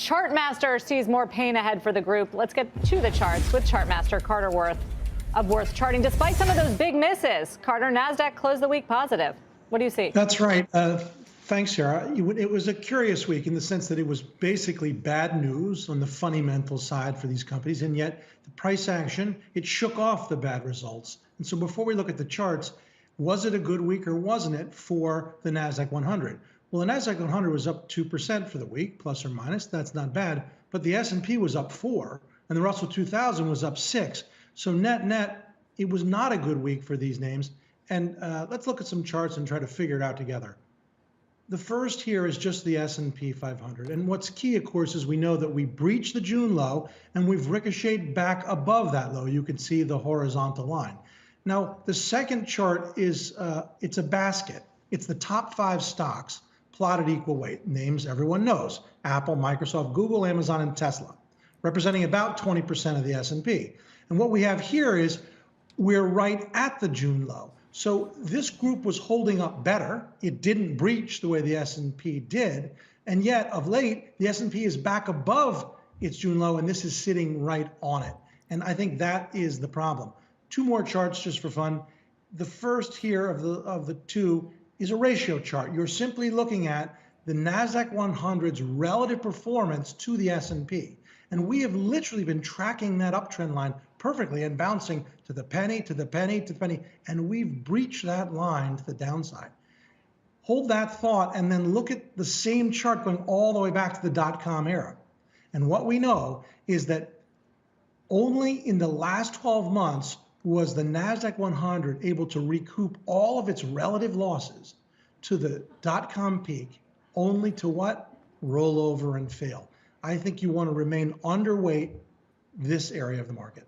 Chartmaster sees more pain ahead for the group. Let's get to the charts with Chartmaster Carter Worth of Worth Charting. Despite some of those big misses, Carter, NASDAQ closed the week positive. What do you see? That's right. Thanks, Sarah. It was a curious week in the sense that it was basically bad news on the fundamental side for these companies, and yet the price action, it shook off the bad results. And so before we look at the charts, was it a good week or wasn't it for the NASDAQ 100? Well, the NASDAQ 100 was up 2% for the week, plus or minus. That's not bad. But the S&P was up 4%, and the Russell 2000 was up 6%. So net, it was not a good week for these names. And let's look at some charts and try to figure it out together. The first here is just the S&P 500. And what's key, of course, is we know that we breached the June low and we've ricocheted back above that low. You can see the horizontal line. Now, the second chart is, it's a basket. It's the top 5 stocks plotted equal weight. Names everyone knows: Apple, Microsoft, Google, Amazon, and Tesla, representing about 20% of the S&P. And what we have here is we're right at the June low. So this group was holding up better. It didn't breach the way the S&P did. And yet of late, the S&P is back above its June low, and this is sitting right on it. And I think that is the problem. 2 more charts just for fun. The first here of the 2 is a ratio chart. You're simply looking at the NASDAQ 100's relative performance to the S&P. And we have literally been tracking that uptrend line perfectly and bouncing to the penny, to the penny, to the penny, and we've breached that line to the downside. Hold that thought and then look at the same chart going all the way back to the dot-com era. And what we know is that only in the last 12 months was the NASDAQ 100 able to recoup all of its relative losses to the dot-com peak, only to what? Roll over and fail. I think you want to remain underweight this area of the market.